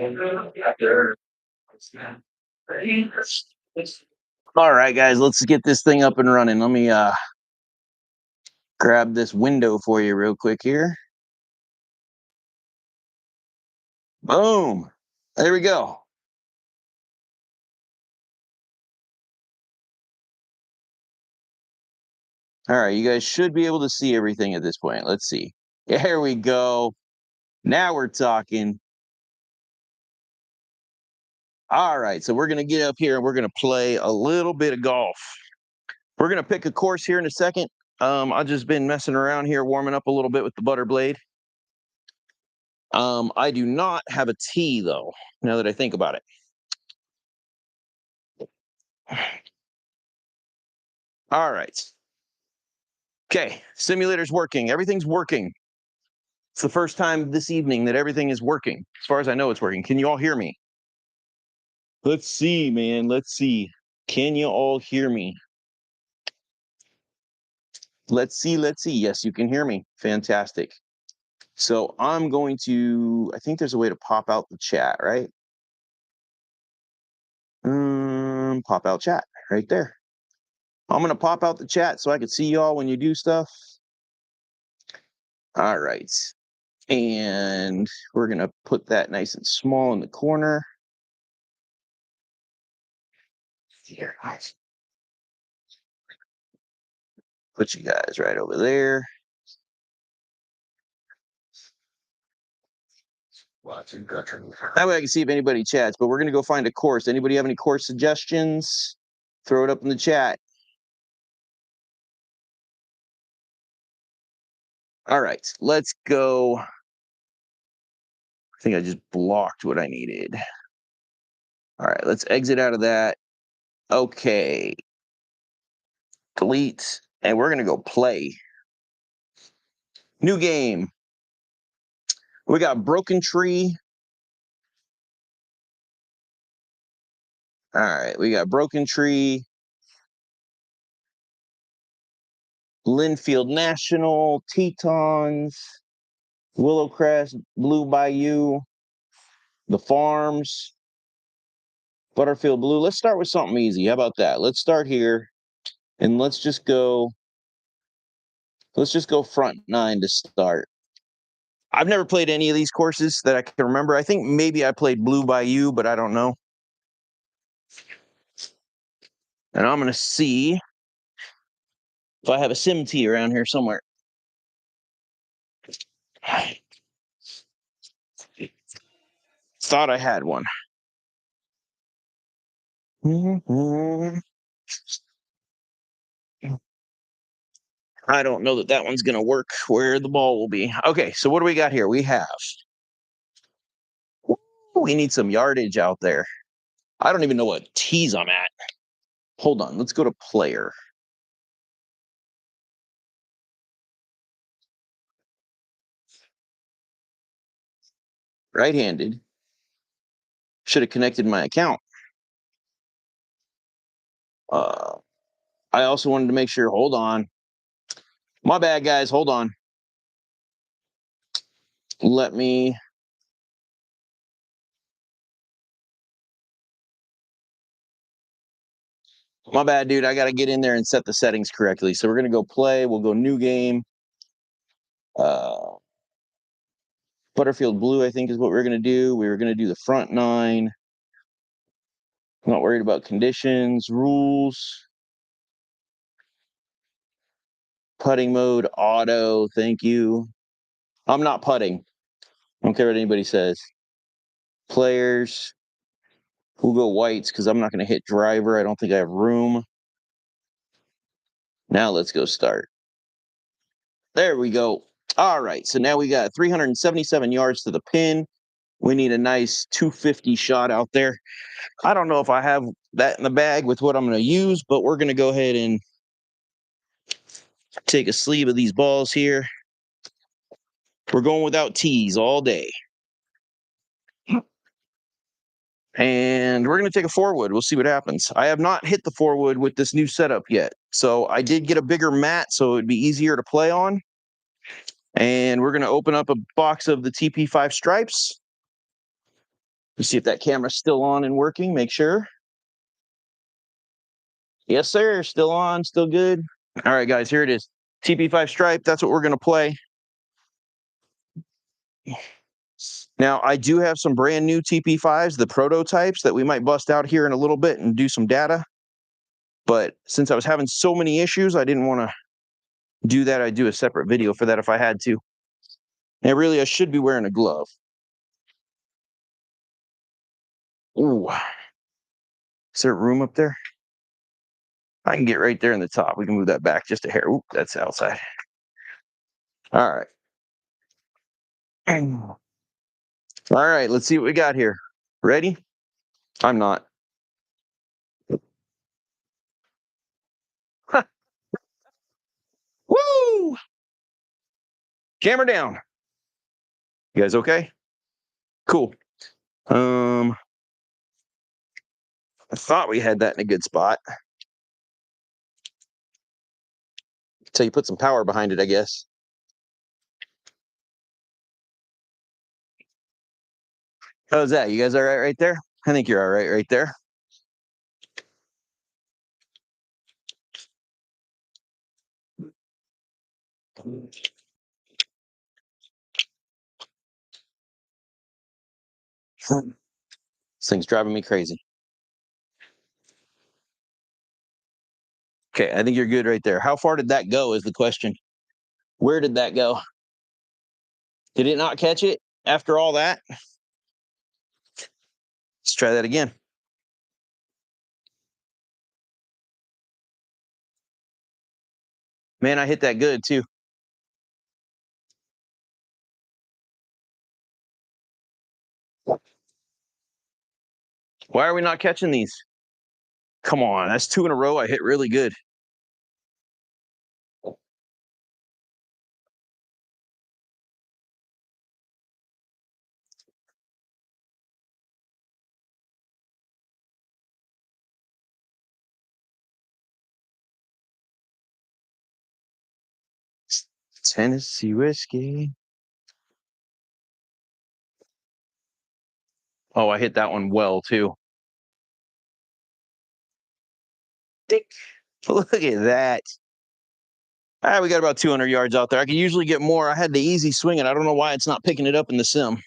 All right, guys, let's get this thing up and running. Let me grab this window for you real quick here. Boom. There we go. All right, you guys should be able to see everything at this point. Let's see. There we go. Now we're talking. All right, so we're going to get up here and we're going to play a little bit of golf. We're going to pick a course here in a second. I've just been messing around here, warming up a little bit with the butter blade. I do not have a tee, though, now that I think about it. All right. Okay, simulator's working. Everything's working. It's the first time this evening that everything is working. As far as I know, it's working. Can you all hear me? Let's see, man. Let's see. Can you all hear me? Let's see. Let's see. Yes, you can hear me. Fantastic. So I'm going to, I think there's a way to pop out the chat, right? Pop out chat right there. I'm going to pop out the chat so I can see y'all when you do stuff. All right. And we're going to put that nice and small in the corner. Here, guys. Put you guys right over there. That way I can see if anybody chats, but we're going to go find a course. Anybody have any course suggestions? Throw it up in the chat. All right, let's go. I think I just blocked what I needed. All right, let's exit out of that. Okay. Delete. And we're going to go play. New game. We got Broken Tree. All right, we got Broken Tree. Linfield National, Tetons, Willowcrest, Blue Bayou, the Farms, Butterfield Blue. Let's start with something easy. How about that? Let's start here and let's just go front nine to start. I've never played any of these courses that I can remember. I think maybe I played Blue Bayou, but I don't know. And I'm going to see if I have a sim tee around here somewhere. Thought I had one. I don't know that one's going to work where the ball will be. Okay, so what do we got here? We need some yardage out there. I don't even know what tees I'm at. Hold on, let's go to player. Right-handed. Should have connected my account. I also wanted to make sure, hold on. My bad, guys, hold on. Let me... My bad, dude. I got to get in there and set the settings correctly. So we're going to go play. We'll go new game. Butterfield Blue, I think, is what we're going to do. We were going to do the front nine. I'm not worried about conditions, rules. Putting mode, auto, thank you. I'm not putting. I don't care what anybody says. Players. We'll go whites because I'm not going to hit driver. I don't think I have room. Now let's go start. There we go. All right, so now we got 377 yards to the pin. We need a nice 250 shot out there. I don't know if I have that in the bag with what I'm going to use, but we're going to go ahead and take a sleeve of these balls here. We're going without tees all day. And we're going to take a 4-wood. We'll see what happens. I have not hit the 4-wood with this new setup yet. So I did get a bigger mat so it'd be easier to play on. And we're going to open up a box of the TP5 stripes. Let's see if that camera's still on and working. Make sure. Yes, sir. Still on. Still good. All right, guys. Here it is. TP5 Stripe. That's what we're going to play. Now, I do have some brand new TP5s, the prototypes, that we might bust out here in a little bit and do some data. But since I was having so many issues, I didn't want to do that. I'd do a separate video for that if I had to. And really, I should be wearing a glove. Ooh. Is there room up there? I can get right there in the top. We can move that back just a hair. Ooh, that's outside. All right. All right, let's see what we got here. Ready? I'm not. Woo! Camera down. You guys okay? Cool. I thought we had that in a good spot. Until you put some power behind it, I guess. How's that? You guys all right there? I think you're all right there. This thing's driving me crazy. Okay, I think you're good right there. How far did that go is the question. Where did that go? Did it not catch it after all that? Let's try that again. Man, I hit that good too. Why are we not catching these? Come on, that's 2 in a row. I hit really good. Tennessee whiskey. Oh, I hit that one well too. Dick. Look at that. We got about 200 yards out there. I could usually get more. I had the easy swing, and I don't know why it's not picking it up in the sim.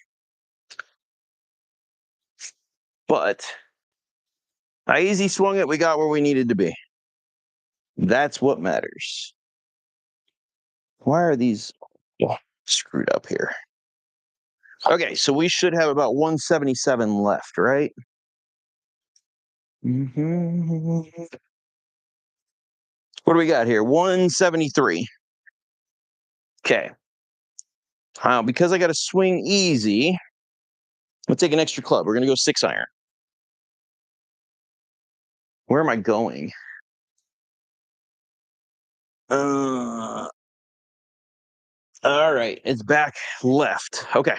But I easy swung it. We got where we needed to be. That's what matters. Why are these screwed up here? Okay, so we should have about 177 left, right? Mm-hmm. What do we got here? 173. Okay. Because I got to swing easy, we'll take an extra club. We're going to go 6-iron. Where am I going? All right, it's back left. Okay.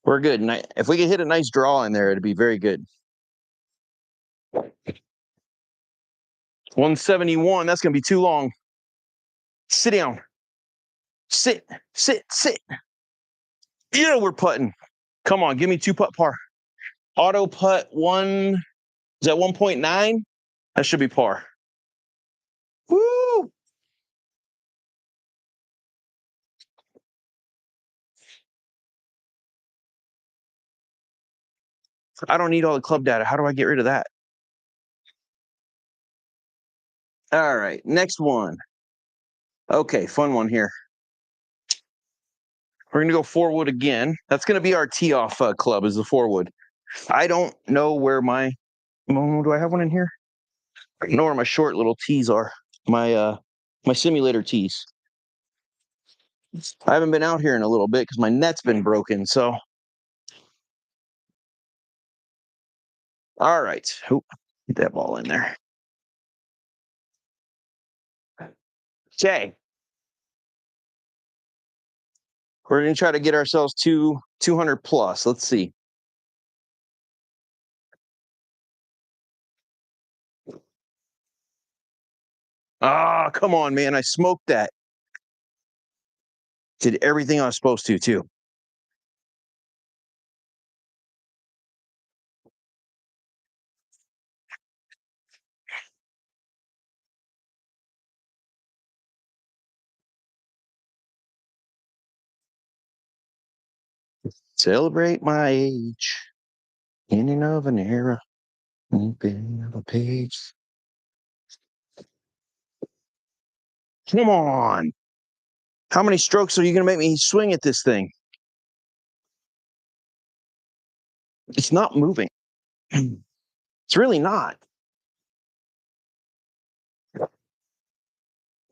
We're good. And if we could hit a nice draw in there, it'd be very good. 171. That's going to be too long. Sit down. Sit. Yeah, we're putting. Come on, give me 2 putt par. Auto putt 1. Is that 1.9? That should be par. Woo! I don't need all the club data. How do I get rid of that? All right, next one. Okay, fun one here. We're going to go 4-wood again. That's going to be our tee-off club is the 4-wood. I don't know where my... do I have one in here? I don't know where my short little tees are. My simulator tees. I haven't been out here in a little bit because my net's been broken, so... All right. Oop, get that ball in there. Okay. We're going to try to get ourselves to 200 plus. Let's see. Ah, come on, man. I smoked that. Did everything I was supposed to, too. Celebrate my age. Ending of an era. Open of a page. Come on. How many strokes are you going to make me swing at this thing? It's not moving. It's really not.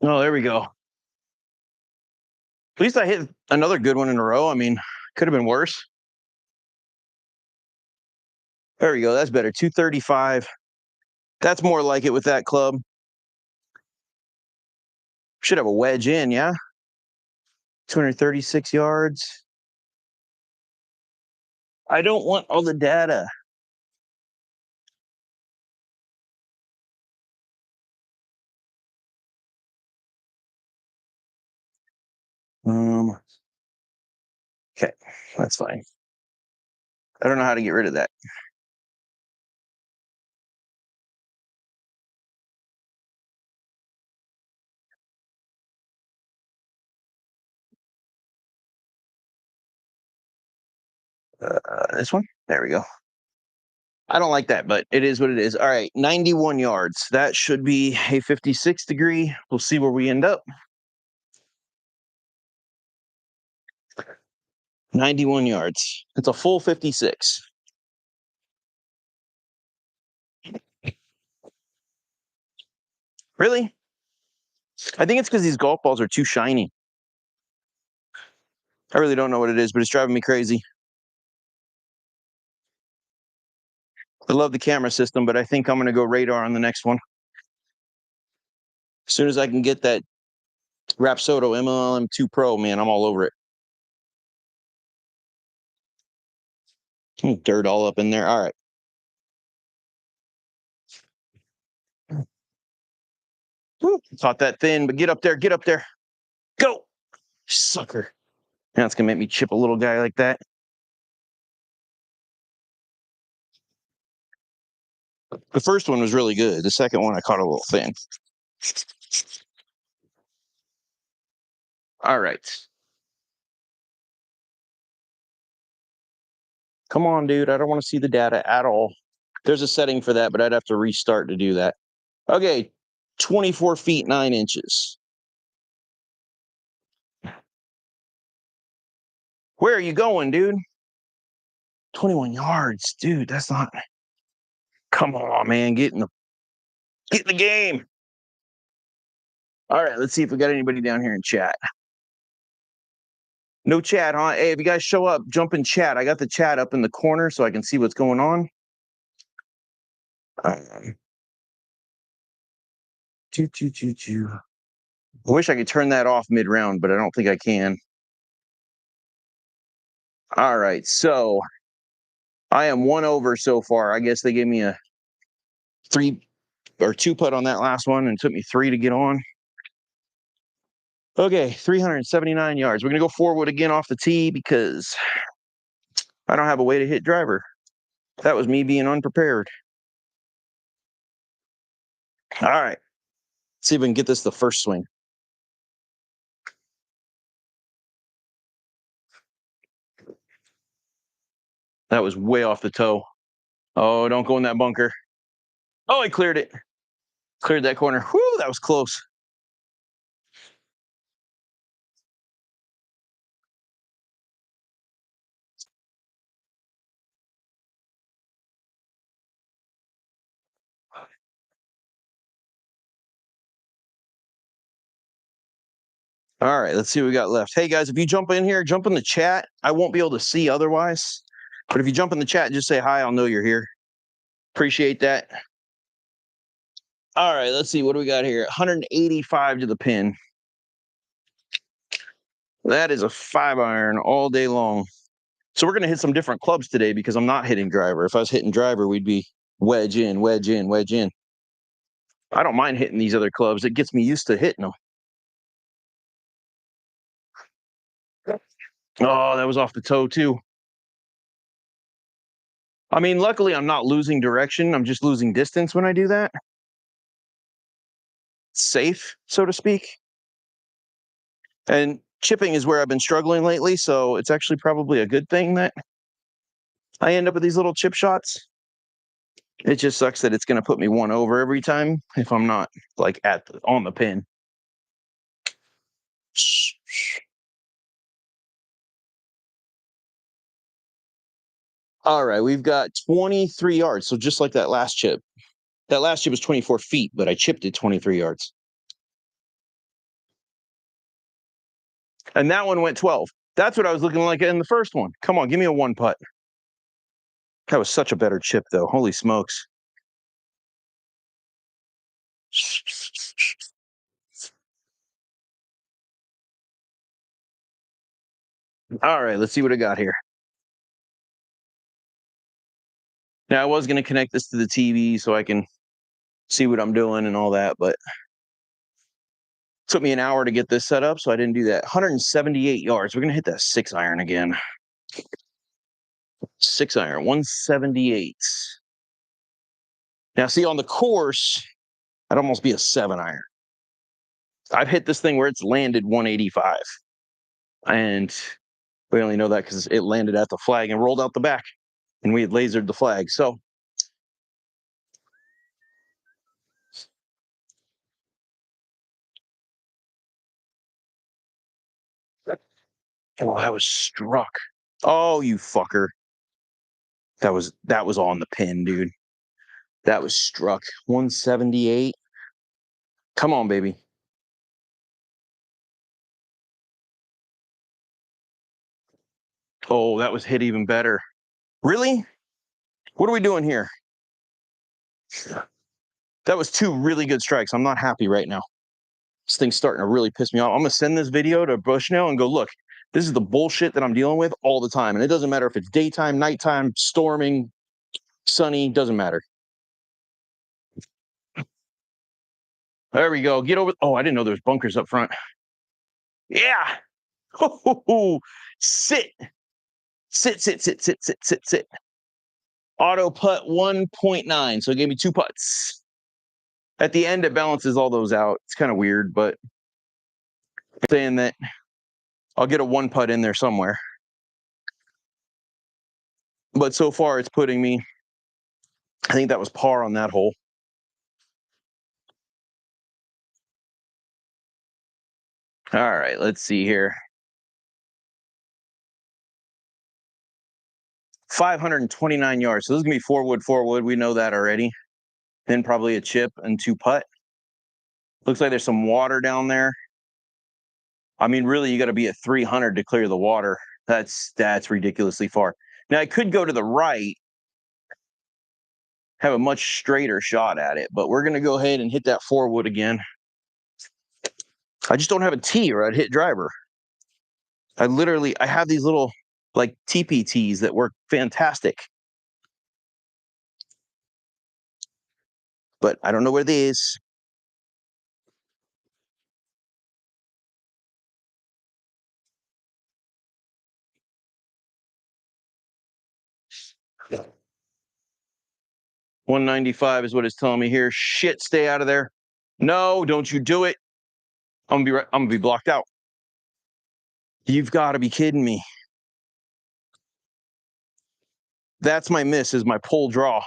Oh, there we go. At least I hit another good one in a row. I mean, could have been worse. There we go. That's better. 235. That's more like it with that club. Should have a wedge in, yeah? 236 yards. I don't want all the data. Okay, that's fine. I don't know how to get rid of that. This one? There we go. I don't like that, but it is what it is. All right, 91 yards. That should be a 56 degree. We'll see where we end up. 91 yards. It's a full 56. Really? I think it's because these golf balls are too shiny. I really don't know what it is, but it's driving me crazy. I love the camera system, but I think I'm going to go radar on the next one. As soon as I can get that Rapsodo MLM2 Pro, man, I'm all over it. Dirt all up in there. All right. Woo, caught that thin, but get up there, get up there. Go, sucker. Now it's going to make me chip a little guy like that. The first one was really good. The second one, I caught a little thin. All right. Come on, dude. I don't want to see the data at all. There's a setting for that, but I'd have to restart to do that. Okay, 24 feet, 9 inches. Where are you going, dude? 21 yards. Dude, that's not... Come on, man. Get in the game. All right, let's see if we got anybody down here in chat. No chat, huh? Hey, if you guys show up, jump in chat. I got the chat up in the corner so I can see what's going on. I wish I could turn that off mid-round, but I don't think I can. All right, so I am 1 over so far. I guess they gave me a 3 or 2 putt on that last one and it took me 3 to get on. Okay, 379 yards. We're going to go forward again off the tee because I don't have a way to hit driver. That was me being unprepared. All right. Let's see if we can get this the first swing. That was way off the toe. Oh, don't go in that bunker. Oh, I cleared it. Cleared that corner. Whoo, that was close. All right, let's see what we got left. Hey, guys, if you jump in here, jump in the chat. I won't be able to see otherwise. But if you jump in the chat, just say hi. I'll know you're here. Appreciate that. All right, let's see. What do we got here? 185 to the pin. That is a 5-iron all day long. So we're going to hit some different clubs today because I'm not hitting driver. If I was hitting driver, we'd be wedge in, wedge in, wedge in. I don't mind hitting these other clubs. It gets me used to hitting them. Oh, that was off the toe too. I mean, luckily I'm not losing direction. I'm just losing distance when I do that. Safe, so to speak. And chipping is where I've been struggling lately, so it's actually probably a good thing that I end up with these little chip shots. It just sucks that it's going to put me one over every time if I'm not like on the pin. All right, we've got 23 yards. So just like that last chip. That last chip was 24 feet, but I chipped it 23 yards. And that one went 12. That's what I was looking like in the first one. Come on, give me a one putt. That was such a better chip, though. Holy smokes. All right, let's see what I got here. Now, I was going to connect this to the TV so I can see what I'm doing and all that, but it took me an hour to get this set up, so I didn't do that. 178 yards. We're going to hit that 6-iron again. 6-iron, 178. Now, see, on the course, I'd almost be a 7-iron. I've hit this thing where it's landed 185. And we only know that because it landed at the flag and rolled out the back. And we had lasered the flag. So oh, that was struck. Oh, you fucker. That was on the pin, dude. That was struck. 178. Come on, baby. Oh, that was hit even better. Really? What are we doing here? That was two really good strikes. I'm not happy right now. This thing's starting to really piss me off. I'm going to send this video to Bushnell and go, look, this is the bullshit that I'm dealing with all the time. And it doesn't matter if it's daytime, nighttime, storming, sunny, doesn't matter. There we go. Get over. Oh, I didn't know there was bunkers up front. Yeah. Sit. Sit. Auto putt 1.9. So it gave me 2 putts. At the end, it balances all those out. It's kind of weird, but I'm saying that I'll get a 1 putt in there somewhere. But so far, it's putting me, I think that was par on that hole. All right, let's see here. 529 yards. So this is going to be 4 wood. We know that already. Then probably a chip and 2 putt. Looks like there's some water down there. I mean, really, you got to be at 300 to clear the water. That's ridiculously far. Now, I could go to the right, have a much straighter shot at it, but we're going to go ahead and hit that 4 wood again. I just don't have a tee or I'd hit driver. I have these little like TPTs that work fantastic. But I don't know where it is. Yeah. 195 is what it's telling me here. Shit, stay out of there. No, don't you do it. I'm gonna be blocked out. You've got to be kidding me. That's my miss, is my pull draw.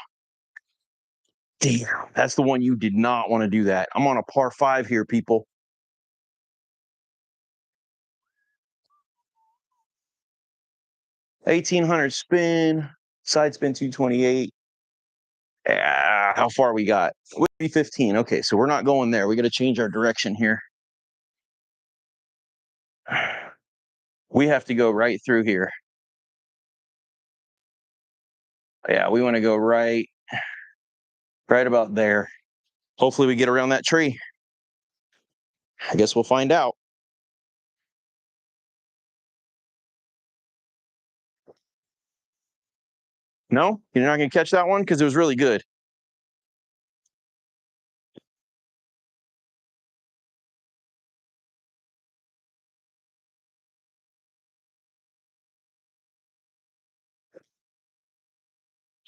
Damn, that's the one you did not want to do that. I'm on a par 5 here, people. $1,800 spin, side spin 228. How far we got? Would be 15. Okay, so we're not going there. We got to change our direction here. We have to go right through here. Yeah, we want to go right about there. Hopefully we get around that tree. I guess we'll find out. No, you're not going to catch that one because it was really good.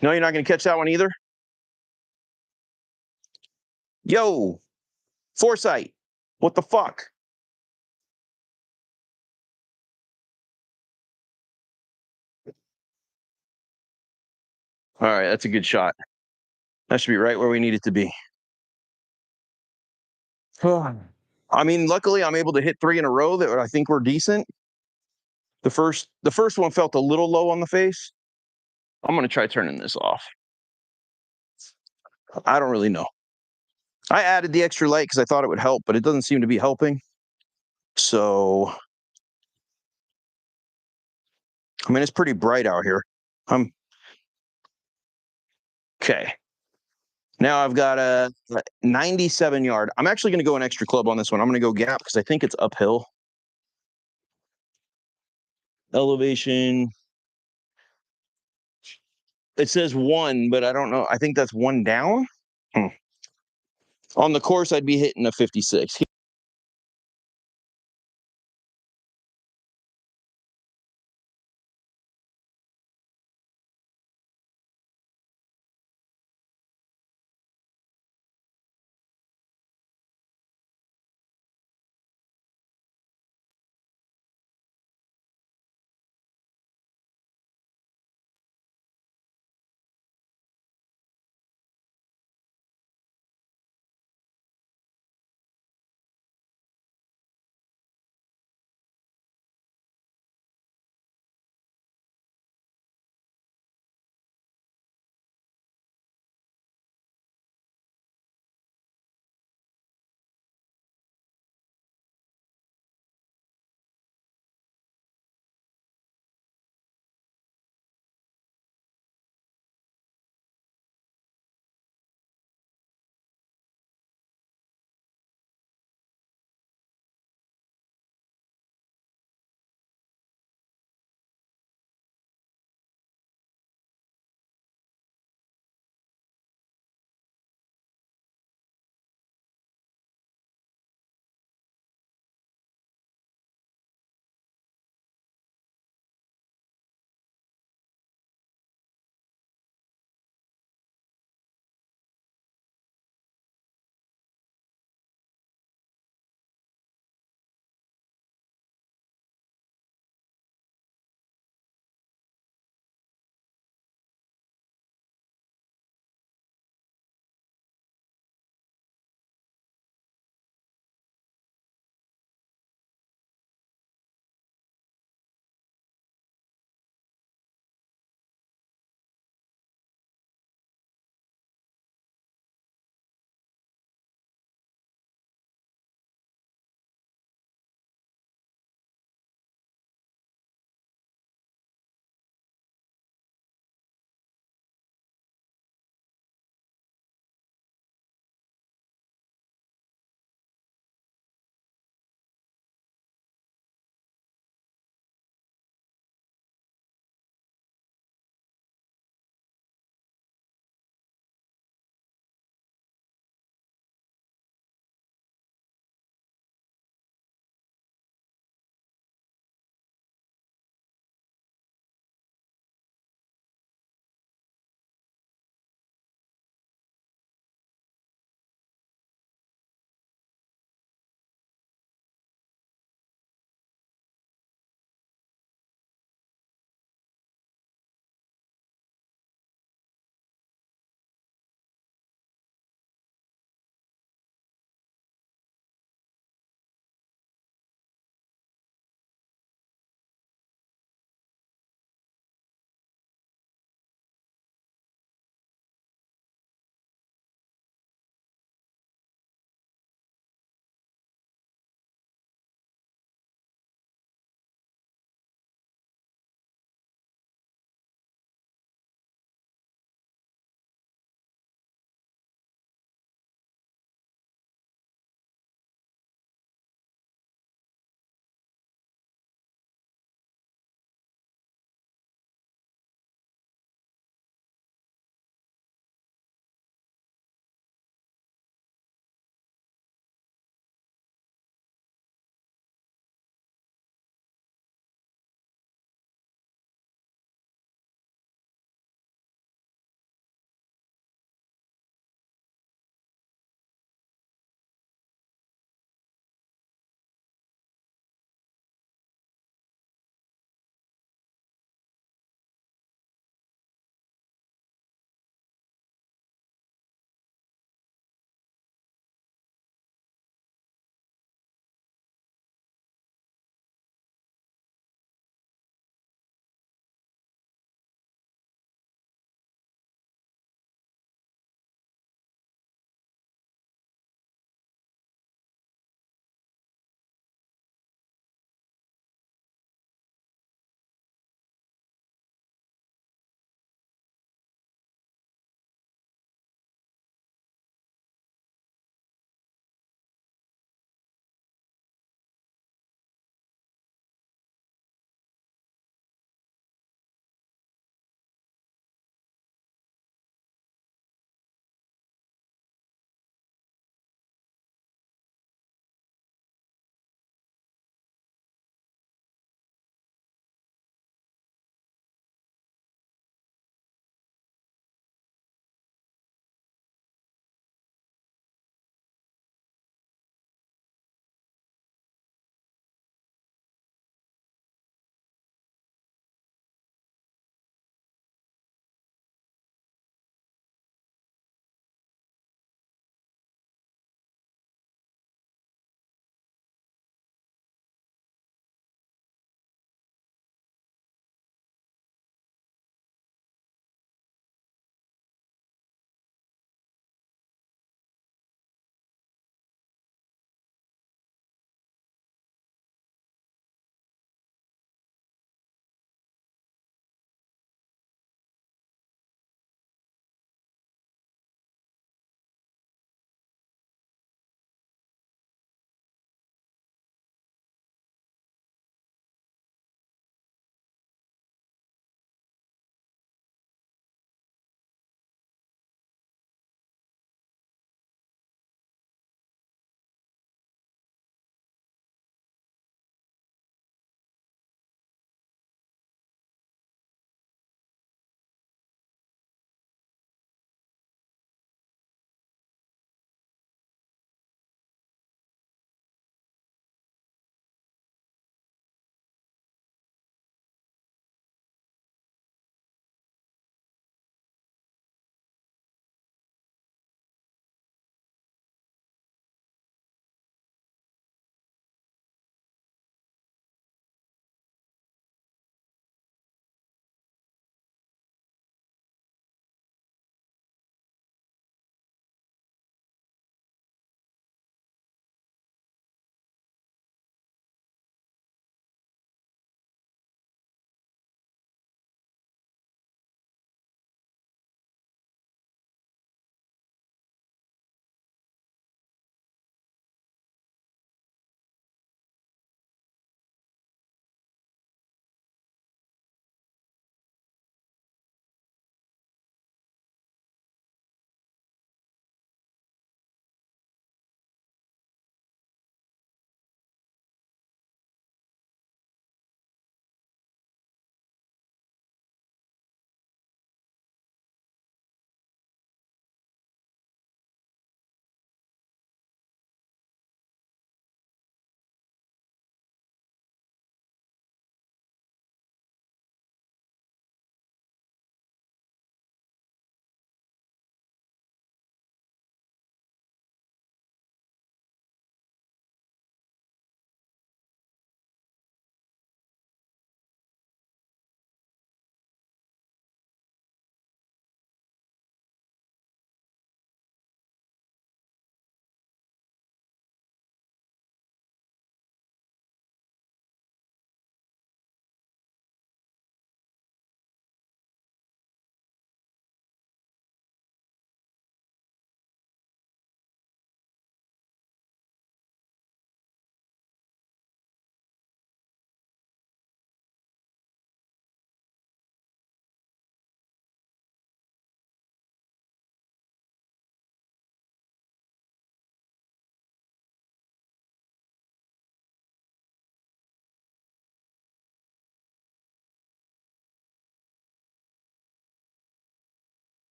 No, you're not going to catch that one either. Yo, Foresight. What the fuck? All right, that's a good shot. That should be right where we need it to be. I mean, luckily I'm able to hit 3 in a row that I think were decent. The first one felt a little low on the face. I'm gonna try turning this off. I don't really know. I added the extra light because I thought it would help, but it doesn't seem to be helping. So, I mean, it's pretty bright out here. Okay. Now I've got a 97 yard. I'm actually going to go an extra club on this one. I'm going to go gap because I think it's uphill. Elevation. It says 1, but I don't know. I think that's 1 down. On the course, I'd be hitting a 56.